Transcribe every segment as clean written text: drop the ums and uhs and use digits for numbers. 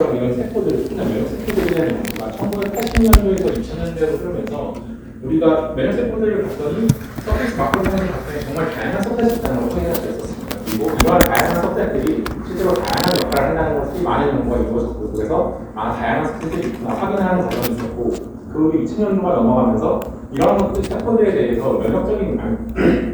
이런 세포들을 쓰는 면역세포들이라는 연구가 1980년도에서 2000년대로 흐르면서 우리가 면역세포들을 봤더니 서페이스 마크로사이트를 봤더니 정말 다양한 서페이스 있다는 걸 확인할 수 있었습니다. 그리고 이러한 다양한 서페이스들이 실제로 다양한 역할을 한다는 것이 많은 연구가 이루어졌고, 그래서 다양한 서페이스들이 있구나 확인하는 과정이 있었고, 그 2000년도가 넘어가면서 이러한 것들 세포들에 대해서 면역적인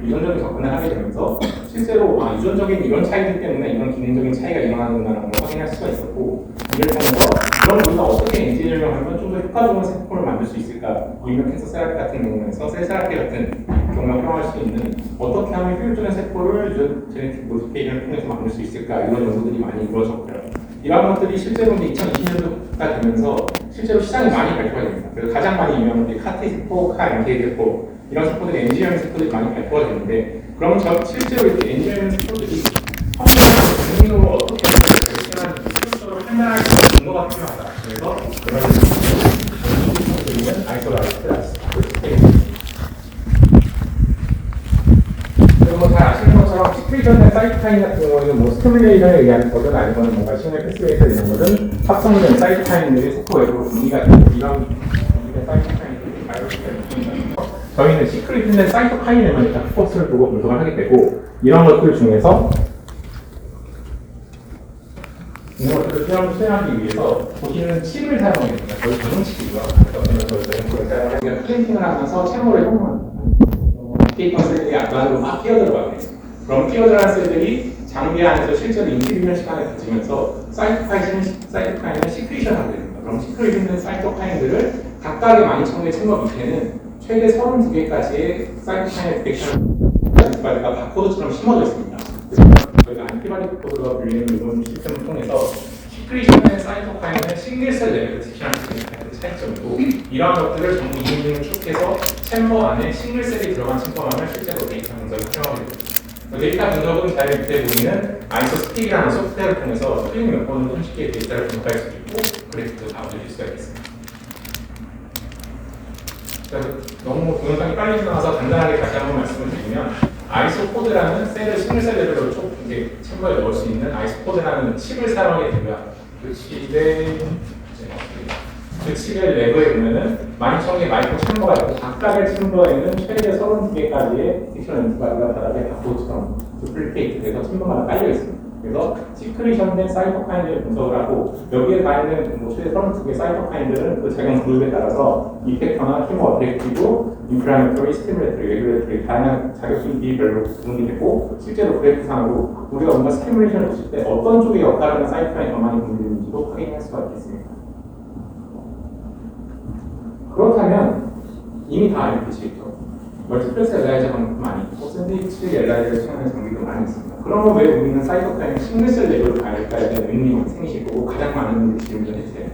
유전적인 접근을 하게 되면서 실제로 유전적인 이런 차이들 때문에 이런 기능적인 차이가 일어나는다는 걸 확인할 수가 있었고, 이를 통해서 그럼 우리가 어떻게 엔지니어링을 하면 좀 더 효과적인 세포를 만들 수 있을까? 이명 캔서 세라피 같은 경우에서 셀 세라피 같은 경우에 활용할 수 있는 어떻게 하면 효율적인 세포를 제네틱 모디피케이션을 통해서 만들 수 있을까? 이런 연구들이 많이 이루어졌고요. 이런 것들이 실제로 2020년도가 되면서 실제로 시장이 많이 발표가 됩니다. 그래서 가장 많이 유명한 게 카티 세포, NK 세포 이런 세포들이 엔지니어링 세포들이 많이 발표가 되는데, 그럼 실제로 이렇게 엔지니어링 세포들이 성공하는 공인으로 어떻게 발생하는 실질적으로 판단할 수 있는 근거가 필요하다. 그래서 그런 세포들은 아이솔라이트 그리고 잘 아시는 것처럼 시크리션된 사이토카인 같은 경우에는 스티뮬레이션에 의한 거든 아니면 뭔가 시그널 패스웨이에서 이런 거든 합성된 사이토카인들이 세포 외부로 분리가 되고, 이런 분리된 사이토카인들이 바이오시스템에 분리가 저희는 시크릿된 사이토카인에만 일단 포커스를 두고 분석을 하게 되고, 이런 것들 중에서 이런 것들을 수행하기 위해서 보시는 칩을 사용합니다. 저희 전용칩이고요. 그래서 저희 사용하고 프린팅을 하면서 채모를 형성합니다. 케이컨 셀들이 앞으로 막 끼어들어가게 돼요. 그럼 끼어들어간 셀들이 장비 안에서 실제로 인티비전 시간을 가지면서 사이토카인을 시크리션하게 됩니다. 그럼 시크리션된 사이토카인들을 각각의 12,000개의 챔버 밑에는 최대 32개까지의 사이토카인 디텍션까지가 바코드처럼 심어져 있습니다. 그래서 저희가 안티바디 코드가 불리는 이런 시스템을 통해서 시크리션된 사이토카인을 싱글셀 레벨로 디텍션할 수 있는 차이점이고, 이러한 것들을 전부 이미징을 축해서 챔버 안에 싱글셀이 들어간 챔버만을 실제로 데이터 분석을 활용하게 됩니다. 데이터 분석은 잘 밑에 보이는 아이소스틱이라는 소프트웨어를 통해서 클릭 몇 번을 손쉽게 데이터를 분석할 수 있고 그래프도 잡아주실 수가 있습니다. 너무 동영상이 빨리 지나가서 간단하게 다시 한번 말씀을 드리면, 아이소코드라는 셀을 싱글셀 레벨로 이렇게 챔버에 넣을 수 있는 아이소코드라는 칩을 사용하게 되고요. 그 칩의 랩에 보면은 12,000개 마이크로 챔버가 있고, 각각의 챔버에 있는 최대 32개까지의 디텍션 엔티바디가 바닥에 바코드처럼 두플리케이트 돼서 챔버마다 깔려 있습니다. 그래서 시크리션된 사이토카인들을 분석을 하고, 여기에 가 있는 최대 32개 사이토카인들은 그 작용 그룹에 따라서 이펙터나 키모 어펙티브, 인플라메토리, 스티뮬레토리, 레귤레토리 다양한 자격증기별로 구분이 되고, 실제로 그래프상으로 우리가 뭔가 스티뮬레이션을 보실 때 어떤 쪽의 역할을 하는 사이토카인이 더 많이 분리되는지도 확인할 수가 있겠습니다. 그렇다면 이미 다 알고 계시겠죠? 멀티플렉스 엘라이저 방법도 많이 있고 샌드위치 엘라이저를 사용하는 장비도 많이 있습니다. 그러면 왜 우리는 사이토카인을 싱글셀 레벨로 가야할까에 대한 의문이 생기실 거고, 가장 많은 분들이 질문을 해주세요.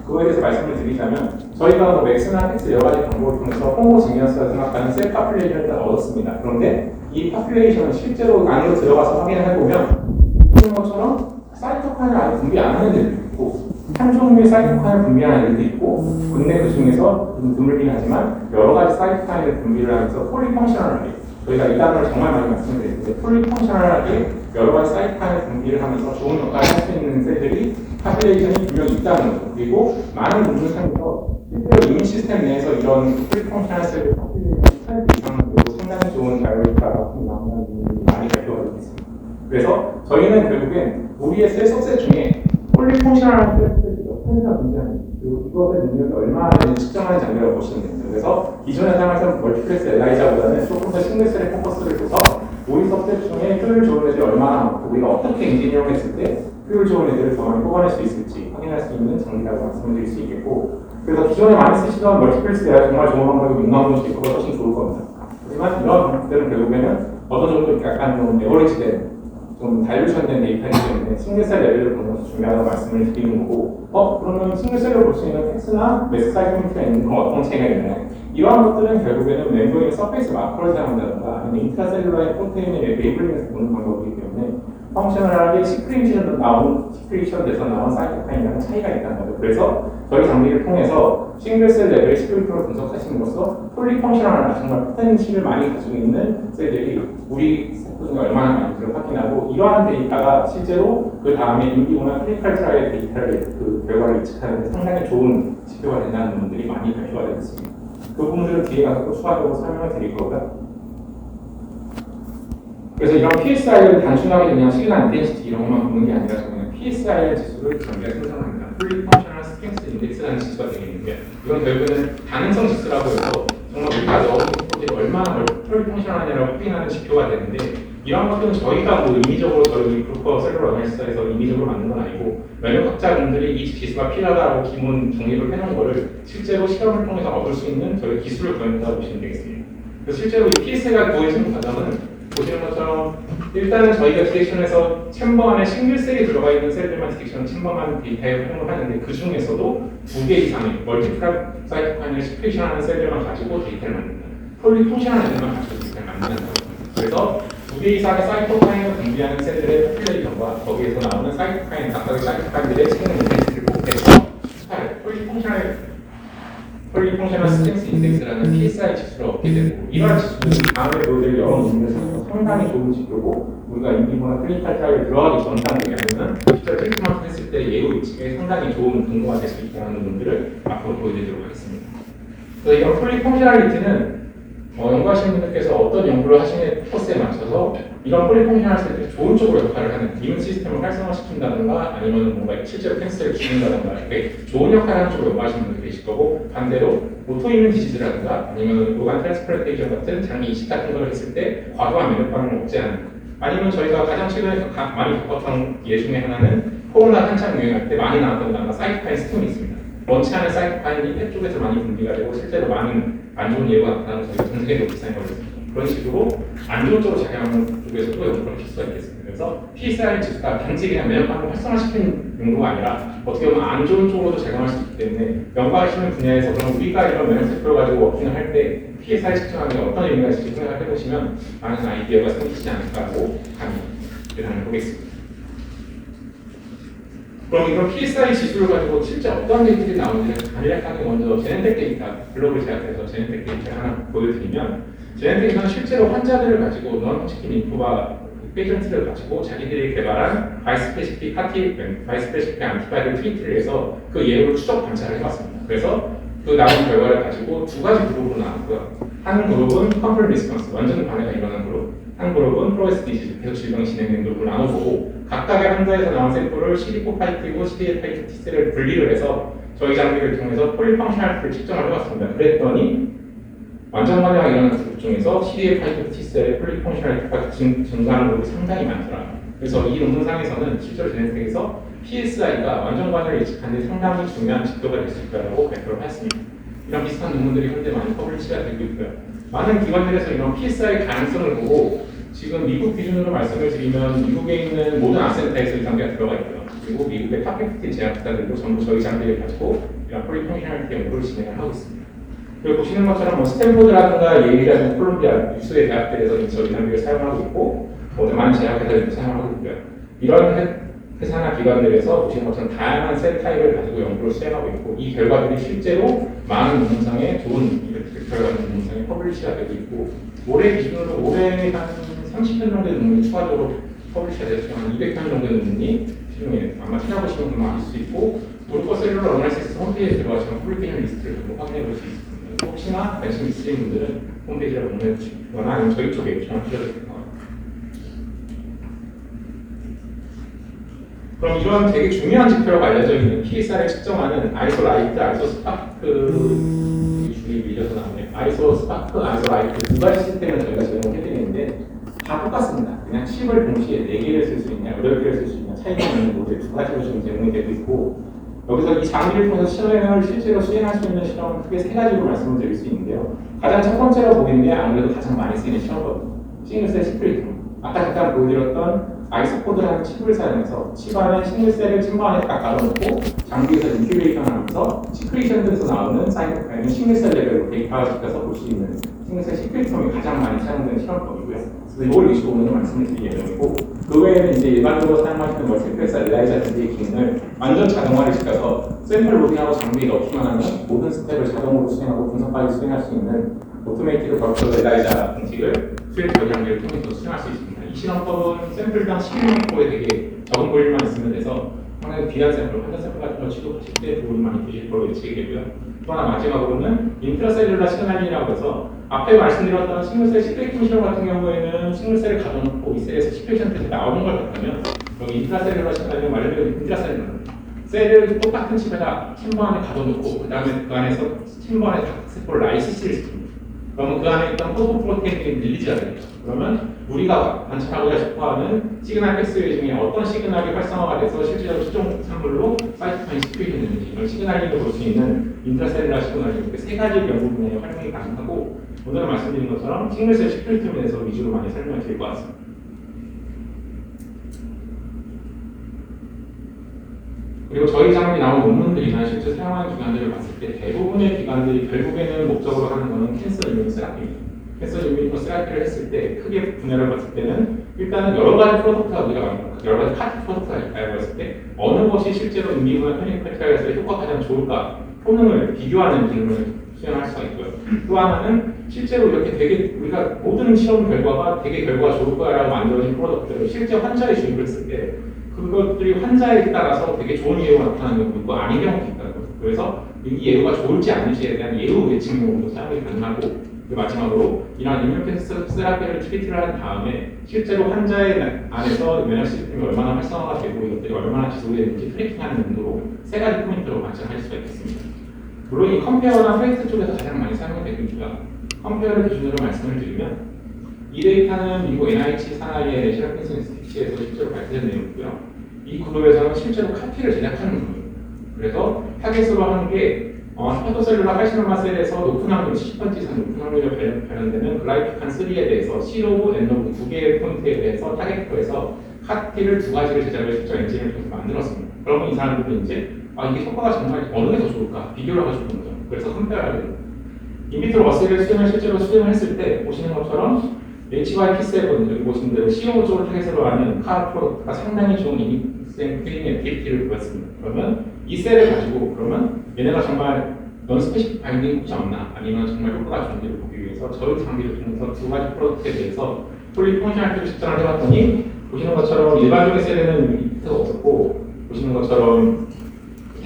그거에 대해서 말씀을 드리자면, 저희가 맥스나 텍스 여러 가지 방법을 통해서 호모지니어스라 생각하는 셀 파퓰레이션을 다 얻었습니다. 그런데 이 파퓰레이션은 실제로 안으로 들어가서 확인을 해보면 이런 것처럼 사이토카인을 아예 분비 안 하는 애들도 있고, 한 종류의 사이토카인을 분비하는 애들도 있고, 근데 그 중에서 드물긴 하지만 여러 가지 사이토카인을 분비를 하면서 폴리펑셔널하게, 저희가 이 단어를 정말 많이 말씀드렸는데 폴리펑셔널하게 여러 가지 사이토카인을 분비를 하면서 좋은 역할을 할 수 있는 셀들이 파퓰레이션이 분명히 있다는 거죠. 그리고 많은 분들상에서 실제로 이민 시스템 내에서 이런 폴리펑셔널 셀들 파퓰레이션이 8배 이상 되고 상당히 좋은 바이오리카라고 나오는 분들이 많이 발표가 되고 있습니다. 그래서 저희는 결국엔 우리의 셀 석세 중에 폴리펑셔널한 셀들이 몇 편이나 존재하는지, 그리고 이것의 능력이 얼마나 되는지 측정하는 장비라고 보시면 됩니다. 그래서 기존에 사용하던 멀티플렉스 엘라이저보다는 조금 더 싱글셀에 포커스를 둬서 우리 서브셋 중에 효율 좋은 애들이 얼마나 많고, 우리가 어떻게 엔지니어링 했을 때 효율 좋은 애들을 더 많이 뽑아낼 수 있을지 확인할 수 있는 장비라고 말씀드릴 수 있겠고, 그래서 기존에 많이 쓰시던 멀티플렉스 엘라이저 정말 좋은 방법이고 민감한 있고 훨씬 좋을 겁니다. 하지만 이런 방법들은 결국에는 어느 정도 약간 좀 레버리지된, 좀 다일루션된 데이터이기 때문에 싱글셀 레벨을 보면서 중요하다고 말씀을 드리는 거고, 그러면 싱글셀로 볼 수 있는 텍스나 매스 사이토미터가 있는 건 어떤 차이가 있나요? 이러한 것들은 결국에는 멤버의 서페이스 마커를 사용한다든가 아니면 인트라셀룰라의 프로테인의 레이블링에서 보는 방법이기 때문에 펑셔널하게 시크리션돼서 나온 사이토카인이랑 차이가 있다는 거죠. 그래서 저희 장비를 통해서 싱글셀 레벨 11% 분석하심으로써 폴리펑셔널한 정말 포텐시를 많이 가지고 있는 셀들이 우리 세포 중에 얼마나 많은지를 확인하고 이러한 데이터가 실제로 그 다음에 인비보나 클리니컬 트라이얼 데이터를 그 결과를 예측하는 데 상당히 좋은 지표가 된다는 부분들이 많이 발표가 되고 있습니다. 그 부분들은 뒤에 가서 또 추가적으로 설명을 드릴 거고요. 그래서 이런 PSI를 단순하게 그냥 시그널 인텐시티 이런 것만 보는 게 아니라 저는 PSI 지수를 전개가 생성합니다. 풀리 펑셔널 스트렝스 인덱스라는 지수가 되겠는데 이건 결국은 가능성 지수라고 해서 정말 우리가 넣은 인풋이 얼마나 풀리 펑셔널하냐라고 확인하는 지표가 되는데 이런 것들은 저희가 뭐 인위적으로 저희 그룹 셀룰러 어널리시스에서 인위적으로 만든 건 아니고 면역학자분들이 이 지수가 필요하다고 기본 정립을 해놓은 거를 실제로 실험을 통해서 얻을 수 있는 저희 기술을 구현했다고 보시면 되겠습니다. 그래서 실제로 이 PSI가 구해지는 과정은 보시는 것처럼 일단은 저희가 디텍션에서 챔버 안에 싱글셀이 들어가 있는 셀들만 디텍션 챔버만 데이터에 활용을 하는데 그 중에서도 2개 이상의 멀티플랍 사이토카인을 시크리션하는 셀들만 가지고 데이터를 만든다. 폴리펑션한 애들만 가지고 데이터를 만든다고 합니다. 그래서 2개 이상의 사이토카인을 분비하는 셀들의 포퓰레이션과 거기에서 나오는 사이토카인, 각각의 사이토카인들의 체능 인덱스를 곱해서 폴리펑셔널 스트렝스 인덱스라는 PSI 지수를 얻게 되고 이러한 지수는 다음에 보여드릴 여러 문제에서 상당히 좋은 지표고 우리가 인비보나 클리니컬 트라이얼에 들어가기 전 단계가 아니면 실제 트리트먼트 했을 때 예후 예측에 상당히 좋은 근거가 될 수 있다는 부분들을 앞으로 보여드리도록 하겠습니다. 그래서 이런 폴리펑셔널리티는 연구하시는 분들께서 어떤 연구를 하시는 코스에 맞춰서 이런 폴리펑셔널 셀들이 좋은 쪽으로 역할을 하는 이문 시스템을 활성화시킨다든가 아니면 뭔가 실제로 캔서를 죽인다든가 이렇게 좋은 역할을 하는 쪽으로 연구하시는 분들이 계실 거고 반대로 오토이문 디지즈라든가 아니면 오간 트랜스플란테이션 같은 장기 이식 같은 걸 했을 때 과도한 면역 반응을 억제하는 아니면 저희가 가장 최근에 많이 겪었던 예 중에 하나는 코로나 한창 유행할 때 많이 나왔던 단어가 사이토카인 스톰이 있습니다. 원치 않은 사이토카인이 폐 쪽에서 많이 분비가 되고 실제로 많은 안 좋은 예가 나타나는 저희가 전 세계적으로 비싼 걸렸습니다. 그런 식으로 안 좋은 쪽으로 작용하는 쪽에서도 연구를 할 수가 있겠습니다. 그래서 PSI 지수가 단지 그냥 면역 반응을 활성화시키는 용도가 아니라 어떻게 보면 안 좋은 쪽으로도 작용할 수 있기 때문에 연구하시는 분야에서 그럼 우리가 이런 면역 세포를 가지고 워킹을 할 때 PSI 측정하는 게 어떤 의미가 있을지 생각을 해보시면 많은 아이디어가 생기지 않을까라고 감히 보겠습니다. 그럼 이런 PSI 지수를 가지고 실제 어떤 데이터들이 나오는지 간략하게 먼저 제넨텍 데이터, 글로벌 제약에서 제넨텍 데이터를 하나 보여드리면 제넨텍에서는 실제로 환자들을 가지고 non-Hodgkin 림포바 페이션트를 가지고 자기들이 개발한 바이스페시픽 안티바이럴 트리트를 해서 그 예후를 추적 관찰을 해봤습니다. 그래서 그 나온 결과를 가지고 두 가지 그룹으로 나눴고요. 한 그룹은 컴플 리스폰스, 완전 반해가 일어난 그룹, 한 그룹은 프로에스 디지즈, 계속 질병이 진행된 그룹을 나눠보고 각각의 환자에서 나온 셀포를 CD4 파이트이고 CD8 파이트 T셀을 분리를 해서 저희 장비를 통해서 폴리펑셔널티를 측정을 해봤습니다. 그랬더니 완전 반해가 일어난 그룹 중에서 CD8 파이트 T셀의 폴리펑셔널티가 증가하는 그룹이 상당히 많더라. 그래서 이 논문상에서는 실제로 제네틱에서 PSI가 완전 반해를 예측하는 데 상당히 중요한 지표가 될 수 있다고 발표를 했습니다. 이런 비슷한 논문들이 현재 많이 퍼블리시가 되고 있고요. 많은 기관들에서 이런 PSI 가능성을 보고 지금 미국 기준으로 말씀을 드리면 미국에 있는 모든 아센타에서 이 장비가 들어가 있고요. 그리고 미국의 탑50 제약사들도 전부 저희 장비를 가지고 이런 폴리펑셔널티 연구를 진행을 하고 있습니다. 그리고 보시는 것처럼 뭐 스탠포드라든가 예일이라든가 콜롬비아 유수의 대학들에서 저희 장비를 사용하고 있고 많은 제약회사들도 사용하고 있고요. 이런 회사나 기관들에서 보시는 것처럼 다양한 셀 타입을 가지고 연구를 수행하고 있고 이 결과들이 실제로 많은 논문상에 좋은 결과는 논문상에 퍼블리시가 되고 있고 올해 기준으로 올해 한 30편 정도의 논문이 추가적으로 퍼블리시가 되었지만 한 200편 정도의 논문이 지금 아마 찾아보시면 금방 알 수 있고 우르코 셀룰러 어널리시스 홈페이지에 들어가시면 퍼블리케이션 리스트를 확인해 볼 수 있습니다. 혹시나 관심 있으신 분들은 홈페이지를 방문해 주시거나 아니면 저희 쪽에 전화 주셔도 됩니다. 그럼 이런 되게 중요한 지표라고 알려져 있는 PSR을 측정하는 아이소 라이트, 아이소 스파크 줄이 밀려서 나오네요. 아이소 스파크, 아이소 라이트 두 가지 시스템을 저희가 제공을 해드리는데 다 똑같습니다. 그냥 칩을 동시에 4개를 쓸 수 있냐, 8개를 쓸 수 있냐 차이가 있는 모델 두 가지로 지금 제공이 되고 있고 여기서 이 장비를 통해서 실험을 실제로 수행할 수 있는 실험은 크게 3가지로 말씀을 드릴 수 있는데요. 가장 첫 번째로 보이는 게 아무래도 가장 많이 쓰이는 실험거든요. 싱글셀 시크릿. 아까 잠깐 보여드렸던 아이소코드라는 칩을 사용해서 칩 안에 싱글셀을 챔버 안에 딱 가둬놓고 장비에서 인큐베이션 하면서 시크리션에서 나오는 사이토카인을 싱글셀 레벨로 데이터화시켜서 볼 수 있는 싱글셀 시크릿홈이 가장 많이 사용되는 실험법이고요. 그래서 이걸 25분으로 말씀을 드릴 예정이고 그 외에는 이제 일반적으로 사용하시는 멀티플렉스 엘라이자든지 기능을 완전 자동화를 시켜서 샘플 로딩하고 장비 넣기만 하면 모든 스텝을 자동으로 수행하고 분석까지 수행할 수 있는 오토메이티드 버추얼 엘라이자 방식을 수행 처리 장비를 통해서 수행할 수 있습니다. 이 실험법은 샘플당 11명포에 되게 적은 볼륨만 있으면 돼서 상당히 귀한 샘플, 환자 샘플 같은 걸 취급하실 때 도움이 많이 되실 걸로 예측이 되고요. 또 하나 마지막으로는 인트라셀룰라 시그널링이라고 해서 앞에 말씀드렸던 싱글셀 시크릿 실험 같은 경우에는 싱글셀을 가둬놓고 이 셀에서 10%씩 나오는 걸 같다면 여기 인트라셀룰라 시그널링은 말 그대로 인트라셀룰라 셀을 똑같은 칩에다 챔버 안에 가둬놓고 그 다음에 그 안에서 챔버 안에 다크세포를 라이시스를 시킵니다. 그러면 그 안에 있던 포토프로테인이 릴리즈가 됩니다. 그러면 우리가 관찰하고자 싶어하는 시그널 패스웨이 중에 어떤 시그널이 활성화가 돼서 실제로 최종 산물로 사이토카인 시크릿이 되는지 이걸 시그널링으로 볼 수 있는 인트라셀룰라 시그널링 이렇게 세 가지 연구 분야에 활용이 가능하고 오늘 말씀드린 것처럼 싱글셀 시크릿에 대해서 위주로 많이 설명을 드릴 것 같습니다. 그리고 저희 장비 나온 논문들이나 실제 사용하는 기관들을 봤을 때 대부분의 기관들이 결국에는 목적으로 하는 것은 캔서 이뮤 세라피입니다. 캔서 이뮤 세라피를 했을 때 크게 분야를 봤을 때는 일단은 여러 가지 프로덕트가 우리가 여러 가지 카트 프로덕트가 있다고 했을 때 어느 것이 실제로 인비브나 클리니컬 트라이얼에서 효과가 가장 좋을까 효능을 비교하는 기능을 수행할 수가 있고요. 또 하나는 실제로 이렇게 되게 우리가 모든 실험 결과가 되게 결과가 좋을 거라고 만들어진 프로덕트를 실제 환자에 주입을 했을 때 그것들이 환자에 따라서 되게 좋은 예후가 나타나는 경우도 있고 아닌 경우도 있다는 거죠. 그래서 이 예후가 좋을지 아닌지에 대한 예후 예측 용어도 사용이 가능하고 마지막으로 이러한 이뮤노패스 세라피를 트리트를 한 다음에 실제로 환자의 안에서 면역 시스템이 얼마나 활성화가 되고 이것들이 얼마나 지속이 되는지 트래킹하는 용도로 세 가지 포인트로 관찰할 수가 있겠습니다. 물론 이 컴페어나 프레이트 쪽에서 가장 많이 사용이 되고 있고요. 컴페어를 기준으로 말씀을 드리면 이 데이터는 미국 NIH 산하의 내셔널 캔서 인스티튜트에서 실제로 발표된 내용이고요. 이 그룹에서는 실제로 카피를 제작하는 겁니다. 그래서 타겟으로 하는 게 헤파토셀룰라 칼시노마 셀에서 높은 확률, 70% 이상 높은 확률로 발현되는 글라이피칸 3에 대해서 C로브, N로브 두 개의 포인트에 대해서 타겟으로해서 카피를 두 가지를 제작을 실제 엔진을 통해서 만들었습니다. 그러면 이 사람들은 이제 이게 효과가 정말 어느 게 더 좋을까 비교를 하고 싶은 거죠. 그래서 컴페어를 하게 됩니다. 인비트로 머셀을 실제로 수행을 했을 때 보시는 것처럼 HYP7 여기 보시는 대로 CO 쪽을 타겟으로 하는 카 프로덕트가 상당히 좋은 인생 크림의 액티비티를 보였습니다. 그러면 이 셀을 가지고 그러면 얘네가 정말 넌 스페시픽 바인딩이 혹시 없나 아니면 정말 효과가 좋은지를 보기 위해서 저희 장비를 통해서 두 가지 프로덕트에 대해서 폴리 펑셔널티를 측정을 해봤더니 보시는 것처럼 일반적인 셀에는 이트가 없었고 보시는 것처럼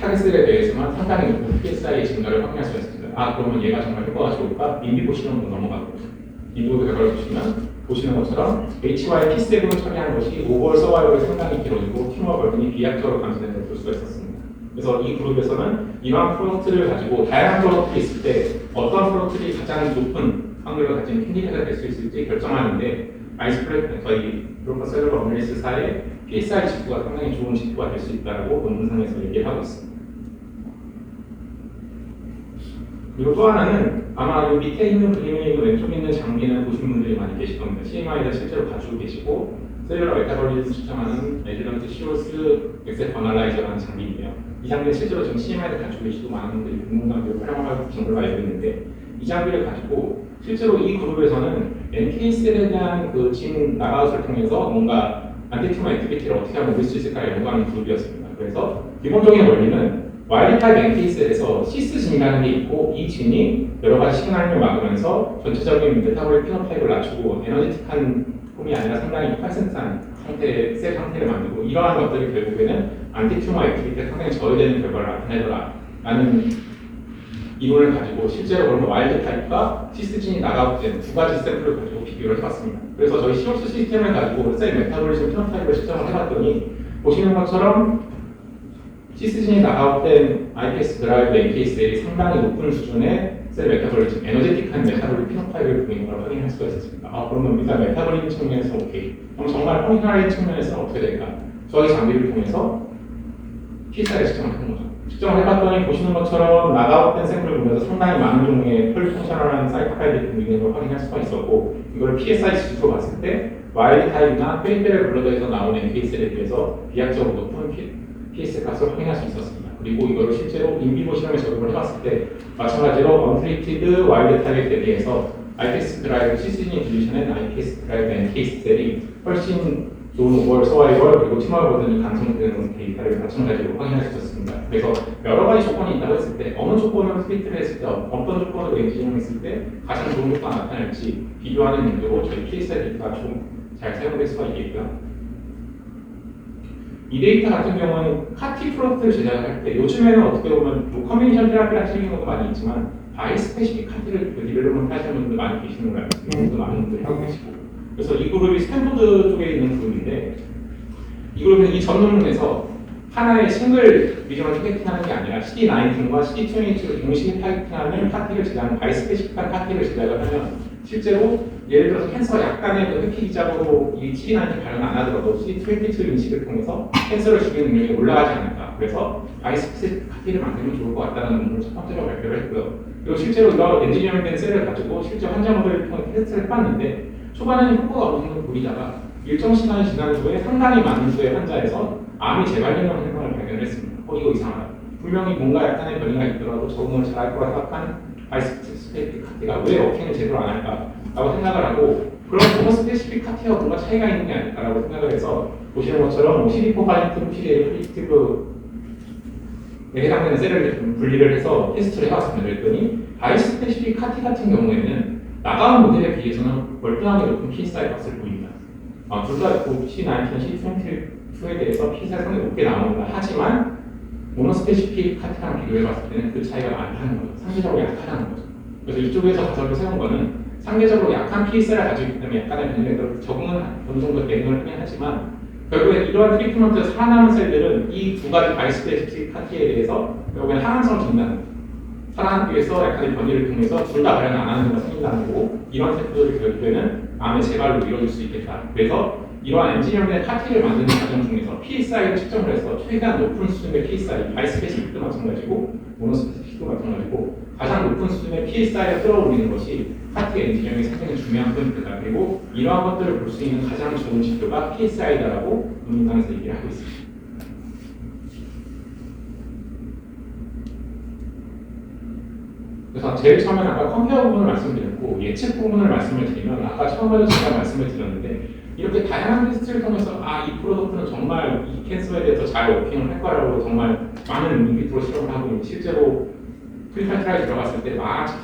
타겟 셀에 대해서만 상당히 높은 PSI의 증가를 확인할 수가 있습니다. 그러면 얘가 정말 효과가 좋을까? 인비보 실험으로 넘어가고 인비보 결과를 보시는 것처럼 HYP7을 처리하는 것이 오버올 서바이벌이 상당히 길어지고 튜머 버든이 비약적으로 감소되는 걸 볼 수가 있었습니다. 그래서 이 그룹에서는 이러한 프로덕트를 가지고 다양한 프로덕트가 있을 때 어떤 프로덕트들이 가장 높은 확률을 가진 캔디데이트가 될 수 있을지 결정하는데 아이스플레이트 저희 브로커 셀러버 어널리시스사의 PSI 지표가 상당히 좋은 지표가 될 수 있다고 논문상에서 얘기를 하고 있습니다. 그리고 또 하나는 아마 이 밑에 있는 그림에 있는 왼쪽에 있는 장비는 보신 분들이 많이 계실 겁니다. CMI에다 실제로 가지고 계시고 셀룰러 메타볼리즘 측정하는 레지던트 시오스 엑셀 어널라이저라는 장비인데요. 이 장비는 실제로 지금 CMI에다 가지고 계시고 많은 분들이 공공장비로 활용하고 계신 걸로 알고 있는데 이 장비를 가지고 실제로 이 그룹에서는 NK셀에 대한 그 진 나가웃을 통해서 뭔가 안티튜머 액티비티를 어떻게 하면 올릴 수 있을까를 연구하는 그룹이었습니다. 그래서 기본적인 원리는 와일드 타입 NK셀에서 시스 진이라는 게 있고 이 진이 여러 가지 시그널을 막으면서 전체적인 메타볼릭 피노타입을 낮추고 에너지틱한 폼이 아니라 상당히 활성산 상태의 셀 상태를 만들고 이러한 것들이 결국에는 안티튜머 액티비티가 상당히 저해되는 결과를 나타내더라 라는 이론을 가지고 실제로 그러면 와일드 타입과 시스 진이 나가웃된 두 가지 샘플을 가지고 비교를 해봤습니다. 그래서 저희 시오스 시스템을 가지고 셀 메타볼리즘 피노타입을 측정을 해봤더니 보시는 것처럼 시스진이 나가웃된 IPS 드라이브 NK셀이 상당히 높은 수준의 셀 메타볼리즘, 에너제틱한 메타볼릭 피노타입을 보이는 걸 확인할 수가 있었습니다. 그러면 일단 메타볼리즘 측면에서 오케이. 그럼 정말 펑셔널 측면에서는 어떻게 될까? 저희 장비를 통해서 PSI를 측정을 하는 거죠. 측정을 해봤더니 보시는 것처럼 나가웃된 샘플을 보면서 상당히 많은 종류의 폴리펑셔널한 사이토카인들이 보이는 걸 확인할 수가 있었고 이걸 PSI 지수로 봤을 때 와일드 타입이나 페리페럴 블러드에서 나오는 NK셀에 비해서 비약적으로 높은 PS 값을 확인할 수 있었습니다. 그리고 이거를 실제로 인비보 실험에 적용을 해봤을 때 마찬가지로 언트리티드 와일드 타입에 대비해서 IPS 드라이브 시스진 딜리션의 IPS 드라이브 NK 셀이 훨씬 좋은 오버월 서바이벌 그리고 팀워크 버튼이 감성되는 데이터를 마찬가지로 확인할 수 있었습니다. 그래서 여러 가지 조건이 있다고 했을 때 어느 조건을 스피트를 했을 때 어떤 조건을 엔지니어링했을 때 가장 좋은 효과가 나타날지 비교하는 용도로 저희 케이스 데이터가 좀 잘 사용될 수가 있겠고요. 이 데이터 같은 경우는 카티 프로덕트를 제작할 때 요즘에는 어떻게 보면 뭐 커뮤니션 테라피를 하시는 경우도 많이 있지만 바이스페시픽 카티를 디벨롭먼트 하시는 분들 많이 계시는 거 같아요. 지금도 많은 분들이 하고 계시고 그래서 이 그룹이 스탠포드 쪽에 있는 그룹인데 이 그룹은 이 전 논문에서 하나의 싱글 리전을 타겟팅하는 게 아니라 CD19과 CD28를 동시에 타겟팅하는 카티를 제작하는 바이스페시픽한 카티를 제작을 하면 실제로 예를 들어서 캔서가 약간의 그 회피 기작으로 이 CD19 발현 안 하더라도 CD22 인식을 통해서 캔서를 죽이는 능력이 올라가지 않을까. 그래서 바이스페시픽 카티를 만들면 좋을 것 같다는 논문을 첫 번째로 발표를 했고요. 그리고 실제로 이런 엔지니어링된 셀을 가지고 실제 환자 모델을 통해 테스트를 해봤는데 초반에는 효과가 어느 정도 보이다가 일정 시간이 지난 후에 상당히 많은 수의 환자에서 암이 재발견하는 현상을 발견을 했습니다. 이거 이상하다. 분명히 뭔가 약간의 변이가 있더라도 적응을 잘할 거라 생각한 바이스페시픽 카티가 왜 워킹을 제대로 안 할까라고 생각을 하고 그런 모노스페시픽 카티와 뭔가 차이가 있는 게 아닐까라고 생각을 해서 보시는 것처럼 CD4 파지티브, PDA 파지티브에 해당되는 셀을 좀 분리를 해서 테스트를 해봤습니다. 그랬더니 바이스페시픽 카티 같은 경우에는 나가는 모델에 비해서는 월등하게 높은 P-사이 값을 보입니다. 둘 다 C19, C22에 대해서 P-사이 상당히 높게 나옵니다. 하지만 모노스페시픽 카티랑 비교해봤을 때는 그 차이가 많다는 거죠. 상대적으로 약하다는 거죠. 그래서 이쪽에서 가설을 세운 거는 상대적으로 약한 P-셀을 가지고 있기 때문에 약간의 변이를 적응은 어느 정도 대응을 하긴 하지만 결국에 이러한 트리트먼트에서 살아남은 셀들은 이 두 가지 바이스페시픽 카티에 대해서 결국에는 항암성을 준다는 거죠. 살아남기 위해서 약간의 변이를 통해서 둘 다 발현 안 하는 경우가 생긴다는 거고 이런 셀들이 결국에는 암의 재발로 이루어질 수 있겠다. 그래서 이러한 엔지니어링의 카티를 만드는 과정 중에서 PSI를 측정을 해서 최대한 높은 수준의 PSI, 바이스페시픽도 마찬가지고 모노스페시픽도 마찬가지고 가장 높은 수준의 PSI를 끌어올리는 것이 카티 엔지니어링의 상당히 중요한 포인트다. 그리고 이러한 것들을 볼 수 있는 가장 좋은 지표가 PSI다라고 논문상에서 얘기를 하고 있습니다. 그래서 제일 처음에는 아까 컴페어 부분을 말씀드렸고 예측 부분을 말씀을 드리면 아까 처음에도 제가 말씀을 드렸는데 이렇게 다양한 테스트를 통해서 이 프로덕트는 정말 이 캔서에 대해서 잘 워킹을 할 거라고 정말 많은 인비트로 실험을 하고 실제로 클리니컬 트라이에 들어갔을 때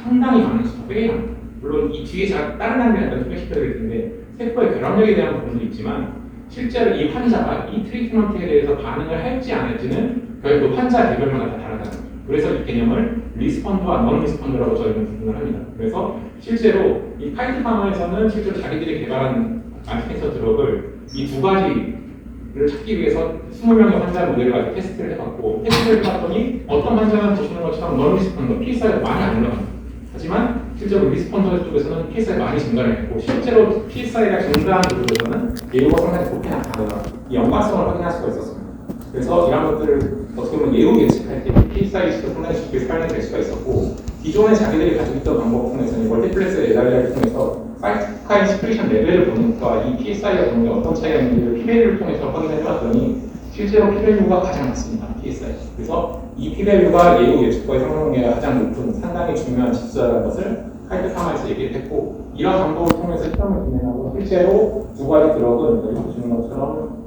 상당히 많은 수가 회의합니다. 물론 이 뒤에 제가 다른 단계를 소개시켜드릴 텐데 세포의 결합력에 대한 부분도 있지만 실제로 이 환자가 이 트리트먼트에 대해서 반응을 할지 안 할지는 결국 환자 개별마다 다 다르다는 거죠. 그래서 이 개념을 리스펀드와 넌 리스펀드라고 저희는 구분을 합니다. 그래서 실제로 이 카이트 파마에서는 실제로 자기들이 개발한 안티캔서 드럭을 이 두 가지를 찾기 위해서 20명의 환자 모델을 가지고 테스트를 해봤고 테스트를 해봤더니 어떤 환자는 보시는 것처럼 넌 리스펀드, PSI가 많이 안 올라갑니다. 하지만 실제로 리스펀더 쪽에서는 PSI가 많이 증가를 했고 실제로 PSI가 증가한 부분에서는 예후가 상당히 높게 나타나는 이 연관성을 확인할 수가 있었습니다. 그래서 이런 것들을 어떻게 보면 예후 예측할 때 PSI 지도 상당히 쉽게 설명될 수가 있었고 기존에 자기들이 가지고 있던 방법 중에서는 멀티플렉스 에달리아를 통해서 사이토카인 시크리션 레벨을 보는 것과 이 PSI가 보는 게 어떤 차이가 있는지를 P-밸류를 통해서 확인을 해봤더니 실제로 P-밸류가 가장 낮습니다. PSI. 그래서 이 P-밸류가 예후 예측과의 상관관계가 가장 높은 상당히 중요한 지수라는 것을 카이트 파마에서 얘기를 했고 이런 방법을 통해서 실험을 진행하고 실제로 두 가지 드럭은 여기 보시는 것처럼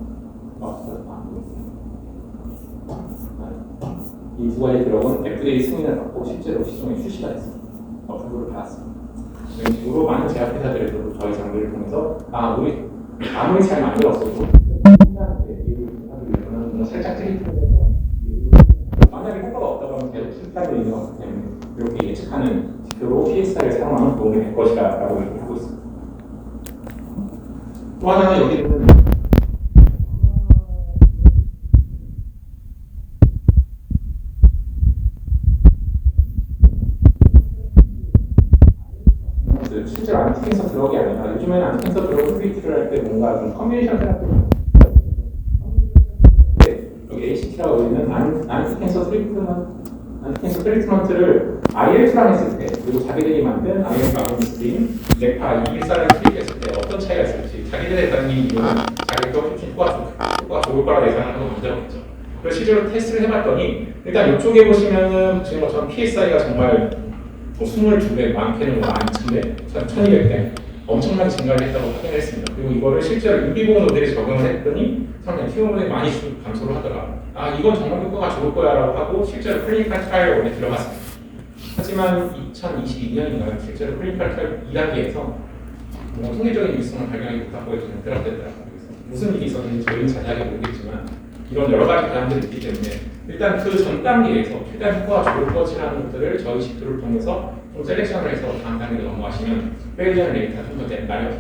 이 두 가지 드럭은 FDA 승인을 받고 실제로 시중에 출시가 됐습니다. 어플을 받았습니다. 이런 식으로 많은 제약회사들에서도 저희 장비를 통해서 우리 아무리 잘 만들었어도 환자한테 이유를 하기 위해서는 살짝 트리트해서 만약에 효과가 없다고 하면 계속 실패하게 되는 거기 때문에 이렇게 예측하는 지표로 PSI를 사용하면 도움이 될 것이다 라고 얘기하고 있습니다. 또 하나는 여기는 실제로 안티캔서 드럭이 아니라 요즘에는 안티캔서 드럭 트리트를 할 때 뭔가 좀 컨비네이션 테라피 여기 ACT라고 있는 안티캔서 트리트먼트를 IL2랑 했을 때 그리고 자기들이 만든 아이언 렉파 214를 투입했을 때 어떤 차이가 있을지 자기들의 예상이 이유는 자기가 훨씬 효과가 좋을 거라고 예상하는 건 문제없겠죠. 그래서 실제로 테스트를 해봤더니 일단 이쪽에 보시면은 지금 것처럼 PSI가 정말 22배, 많게는 12,000배, 1200배 엄청나게 증가를 했다고 확인을 했습니다. 그리고 이거를 실제로 인비보 모델에 적용을 했더니 상당히 튜머 모델이 많이 감소를 하더라. 아 이건 정말 효과가 좋을 거야 라고 하고 실제로 클리니컬 트라이얼 원에 들어갔습니다. 하지만 2022년인가요? 실제로 클리니컬 트라이얼 2단계에서 뭔가 통계적인 유의성을 발견하기 못하고 그냥 드랍됐더라고요. 그래서 무슨 일이 있었는지 저희는 자세하게 모르겠지만 이런 여러 가지 사람들이 있기 때문에 일단 그 전 단계에서 최대한 효과가 좋을 것이라는 것들을 저희 지표를 통해서 좀 셀렉션을 해서 다음 단계로 넘어가시면 페이지언 레이트가 좀 더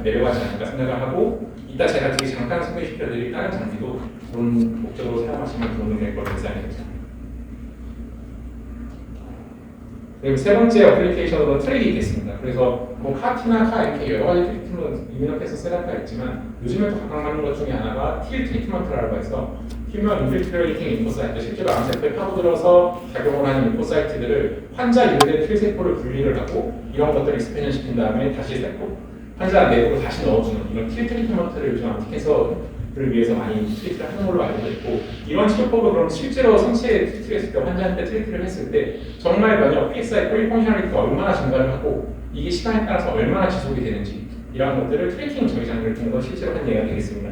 내려가지 않을까 생각을 하고 이따 제가 뒤에 잠깐 소개시켜드릴 다른 장비도 그런 목적으로 사용하시면 도움이 될 거로 예상됩니다. 그리고 세 번째 어플리케이션으로는 트랙이 있겠습니다. 그래서 뭐 카티나 카 이렇게 여러 가지 트리트먼트 이뮤노캐서 셋업가 있지만 요즘에 또 각각 맞는 것 중에 하나가 틸 트리트먼트라고 해서 휴먼 인필트레이팅 림포사이트 실제로 암세포에 파고들어서 작용을 하는 림포사이트들을 환자 유래된 틸세포를 분리를 하고 이런 것들을 익스펜션 시킨 다음에 다시 세포 환자 내부로 다시 넣어주는 이런 틸 트리트먼트를 요즘 암티캔서를 위해서 많이 트리트를 하는 걸로 알고 있고 이런 치료법을 그럼 실제로 생체에 트리트를 했을 때 환자한테 트리트를 했을 때 정말 면역 PSI 폴리펑셔널리티가 얼마나 증가를 하고 이게 시간에 따라서 얼마나 지속이 되는지 이런 것들을 트래킹 정의장비를 통해서 실제로 한 예가 되겠습니다.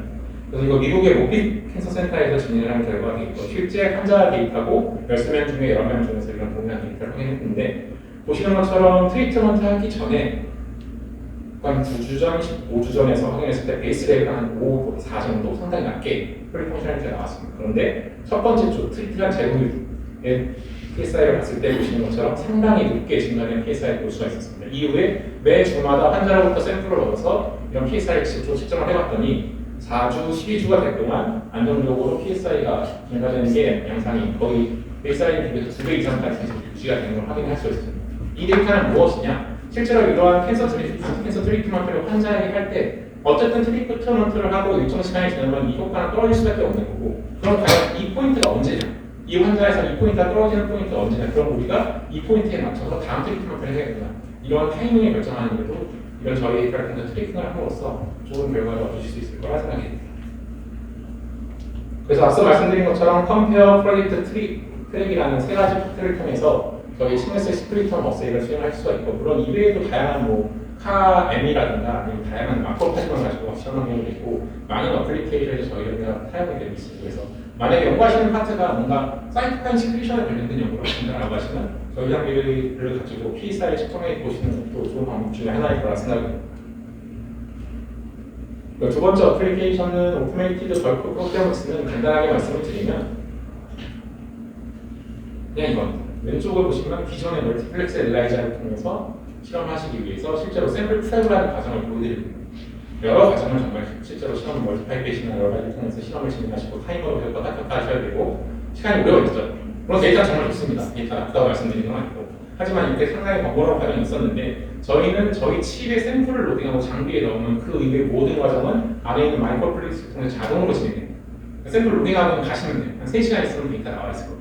그래서 이거 미국의 모핏 캔서 센터에서 진행을 한 결과가 있고 실제 환자 데이터고 몇십 명 중에 여러 명 중에서 이런 동일한 데이터를 확인했는데 보시는 것처럼 트리트먼트 하기 전에 한 9주 전, 15주 전에서 확인했을 때 베이스 레이가 한 5, 4 정도 상당히 낮게 폴리펑셔널리티가 나왔습니다. 그런데 첫 번째 주 트리트한 제후의 PSI를 봤을 때 보시는 것처럼 상당히 높게 증가된 PSI 볼 수가 있었습니다. 이후에 매 주마다 환자로부터 샘플을 얻어서 이런 PSI를 측정을 해봤더니 4주, 12주가 될 동안 안정적으로 PSI가 증가되는 게 양상이 거의 베이스라인에 비해서 2배 이상까지 계속 유지가 되는 걸 확인할 수 있습니다. 이 데이터는 무엇이냐? 실제로 이러한 캔서 트리트먼트를 환자에게 할 때 어쨌든 트리트먼트를 하고 일정 시간이 지나면 이 효과는 떨어질 수밖에 없는 거고 그럼 과연 이 포인트가 언제냐? 이 환자에서 이 포인트가 떨어지는 포인트가 언제냐? 그럼 우리가 이 포인트에 맞춰서 다음 트리트먼트를 해야 된다. 이런 타이밍을 결정하는 데도 이런 저희 데이터를 통해서 트래킹을 함으로써 좋은 결과를 얻으실 수 있을 거라 생각이 됩니다. 그래서 앞서 말씀드린 것처럼 컴페어 프로젝트 트랙이라는 세 가지 파트를 통해서 저희 시너스 스프리턴 어세이를 수행할 수가 있고 물론 이외에도 다양한 카M이라든가 아니면 다양한 마커 파트만 가지고 시험하는 경우도 있고 많은 어플리케이션에서 저희가 사용이 되고 있습니다. 그래서 만약에 연구하시는 파트가 뭔가 사이토카인 시크리션에 관련된 연구를 하신다라고 하시면 저희 장비를 가지고 PSI를 측정해 보시는 것도 좋은 방법 중에 하나일 거라 생각합니다. 두 번째 어플리케이션은 오토메이티드 벌크 프로그래머스는 간단하게 말씀을 드리면 그냥 이건 왼쪽을 보시면 기존의 멀티플렉스 엘라이자를 통해서 실험하시기 위해서 실제로 샘플 프랩을 하는 과정을 보여드립니다. 여러 과정을 정말 실제로 실험 멀티파이페이션이나 여러 가지 통해서 실험을 진행하시고 타이머로 효과 하셔야 되고 시간이 오래 걸리죠. 물론 데이터는 정말 좋습니다. 데이터 나쁘다고 말씀드리는 건 아니고 하지만 이렇게 상당히 번거로운 과정이 있었는데 저희는 저희 칩에 샘플을 로딩하고 장비에 넣으면 그 이외의 모든 과정은 안에 있는 마이크로플렉스를 통해서 자동으로 진행해요. 샘플 로딩하고 가시면 돼요. 한 3시간 있으면 데이터 나와 있을 거예요.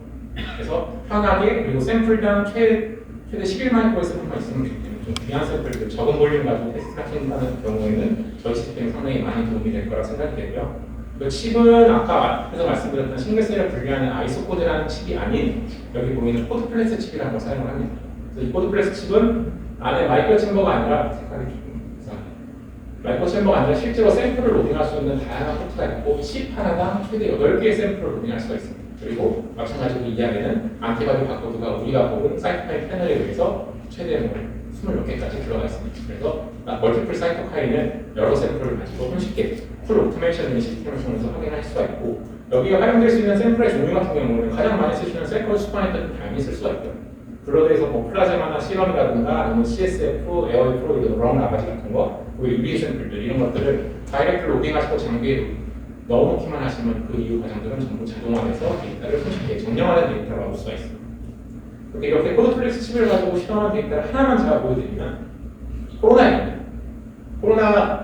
그래서 편하게 그리고 샘플당 최대 11마이크로의 샘플만 있으면 되기 때문에 좀 귀한 샘플들 적은 볼륨 가지고 테스트 하신다는 경우에는 저희 시스템이 상당히 많이 도움이 될 거라 생각이 되고요. 그 칩은 아까 앞에서 말씀드렸던 싱글셀을 분리하는 아이소코드라는 칩이 아닌 여기 보이는 코드플렉스 칩이라는 걸 사용을 합니다. 그래서 이 코드플렉스 칩은 안에 마이크로 챔버가 아니라 색깔이 조금 이상해요. 마이크로 챔버가 아니라 실제로 샘플을 로딩할 수 있는 다양한 포트가 있고 칩 하나당 최대 8개의 샘플을 로딩할 수가 있습니다. 그리고 마찬가지로 이 안에는 안티바디 바코드가 우리가 보는 사이토카인 패널에 의해서 최대 20몇 개까지 들어가 있습니다. 그래서 멀티플 사이토카인은 여러 샘플을 가지고 손쉽게 풀 오토메이션 시스템을 통해서 확인할 수가 있고 여기에 활용될 수 있는 샘플의 종류 같은 경우는 가장 많이 쓰시는 셀컬 슈퍼나이트 다양히 쓸 수가 있고요. 블러드에서 플라즈마나 시럼이라든가 아니면 CSF, 에어의 프로이드, 롱 나가지 같은 거 그리고 유리 샘플들 이런 것들을 다이렉트 로딩하시고 장비에 넣어놓기만 하시면 그 이후 과정들은 전부 자동화돼서 데이터를 손쉽게 정량화된 데이터를 얻을 수가 있습니다. 이렇게 코드플렉스 칩을 가지고 실험한 데이터를 하나만 제가 보여드리면 코로나입니다. 코로나